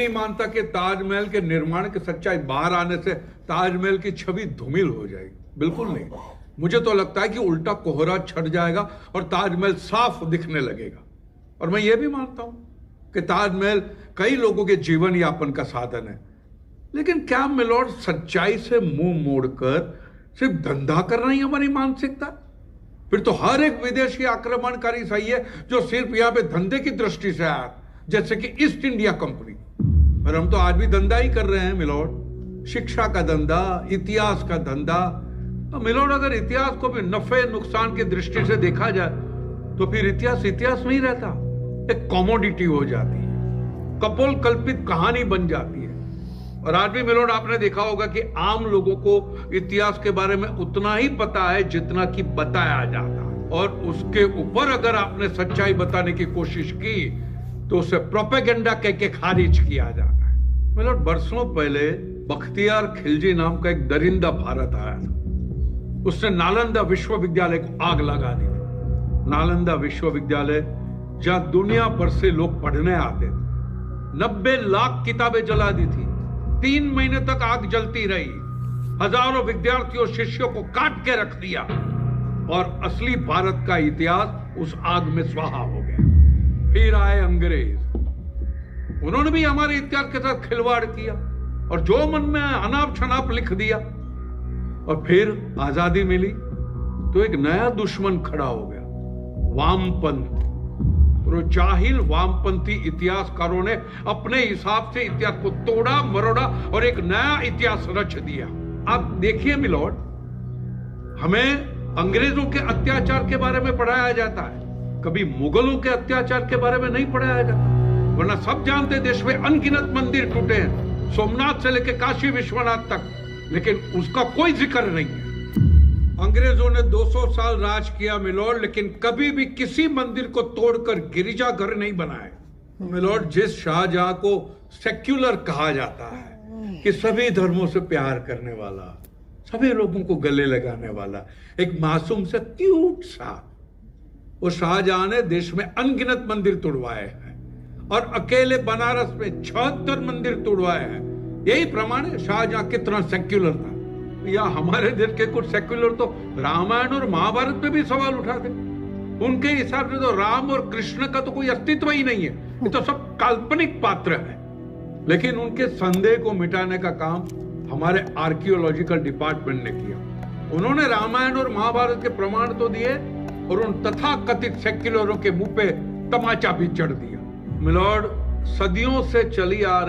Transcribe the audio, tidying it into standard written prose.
नहीं मानता कि ताजमहल के निर्माण की सच्चाई बाहर आने से ताजमहल की छवि धूमिल हो जाएगी। बिल्कुल नहीं। मुझे तो लगता है कि उल्टा कोहरा छट जाएगा और ताजमहल साफ दिखने लगेगा। और मैं ये भी मानता हूं कि ताजमहल कई लोगों के जीवन यापन का साधन है, लेकिन क्या मिलॉर्ड सच्चाई से मुंह मोड़कर सिर्फ धंधा करना ही हमारी मानसिकता? फिर तो हर एक विदेशी आक्रमणकारी सही है जो सिर्फ यहां पे धंधे की दृष्टि से आया, जैसे कि ईस्ट इंडिया कंपनी। पर हम तो आज भी धंधा ही कर रहे हैं मिलॉर्ड, शिक्षा का धंधा, इतिहास का धंधा। तो मिलॉर्ड, अगर इतिहास को भी नफे नुकसान की दृष्टि से देखा जाए तो फिर इतिहास इतिहास नहीं रहता, एक कॉमोडिटी हो जाती है, कपोल कल्पित कहानी बन जाती है। और आज भी मिलॉर्ड आपने देखा होगा कि आम लोगों को इतिहास के बारे में उतना ही पता है जितना कि बताया जाता है, और उसके ऊपर अगर आपने सच्चाई बताने की कोशिश की तो उसे प्रोपेगेंडा कह के खारिज किया जाता है। मिलॉर्ड, बरसों पहले बख्तियार खिलजी नाम का एक दरिंदा भारत आया था। उसने नालंदा विश्वविद्यालय को आग लगा दी थी। नालंदा विश्वविद्यालय जहां दुनिया भर से लोग पढ़ने आते थे, 90 लाख किताबें जला दी थी। 3 महीने तक आग जलती रही, हजारों विद्यार्थियों शिष्यों को काट के रख दिया, और असली भारत का इतिहास उस आग में स्वाहा हो गया। फिर आए अंग्रेज, उन्होंने भी हमारे इतिहास के साथ खिलवाड़ किया और जो मन में अनाप शनाप लिख दिया। और फिर आजादी मिली तो एक नया दुश्मन खड़ा हो गया, वामपंथ। और जाहिल वामपंथी इतिहासकारों ने अपने हिसाब से इतिहास को तोड़ा मरोड़ा और एक नया इतिहास रच दिया। आप देखिए मिलॉर्ड, हमें अंग्रेजों के अत्याचार के बारे में पढ़ाया जाता है, कभी मुगलों के अत्याचार के बारे में नहीं पढ़ाया जाता। वरना सब जानते देश में अनगिनत मंदिर टूटे हैं, सोमनाथ से लेकर काशी विश्वनाथ तक, लेकिन उसका कोई जिक्र नहीं है। अंग्रेजों ने 200 साल राज किया मिलॉर्ड, लेकिन कभी भी किसी मंदिर को तोड़कर गिरिजाघर नहीं बनाए। मिलॉर्ड, जिस शाहजहां को सेक्युलर कहा जाता है कि सभी धर्मों से प्यार करने वाला, सभी लोगों को गले लगाने वाला, एक मासूम सा क्यूट सा, वो शाहजहां ने देश में अनगिनत मंदिर तोड़वाए हैं और अकेले बनारस में 76 मंदिर तोड़वाए हैं। यही प्रमाण है शाहजहां कितना सेक्युलर था। या हमारे देश के कुछ सेक्युलर तो रामायण और महाभारत में भी सवाल उठाते। उनके हिसाब से तो राम और कृष्ण का तो कोई अस्तित्व ही नहीं है, ये तो सब काल्पनिक पात्र है। लेकिन उनके संदेह को मिटाने का काम हमारे आर्कियोलॉजिकल डिपार्टमेंट ने किया। उन्होंने रामायण और महाभारत के प्रमाण तो दिए और उन तथाकथित सेक्युलरों के मुंह पे तमाचा भी जड़ दिया। मिलॉर्ड, सदियों से चली आ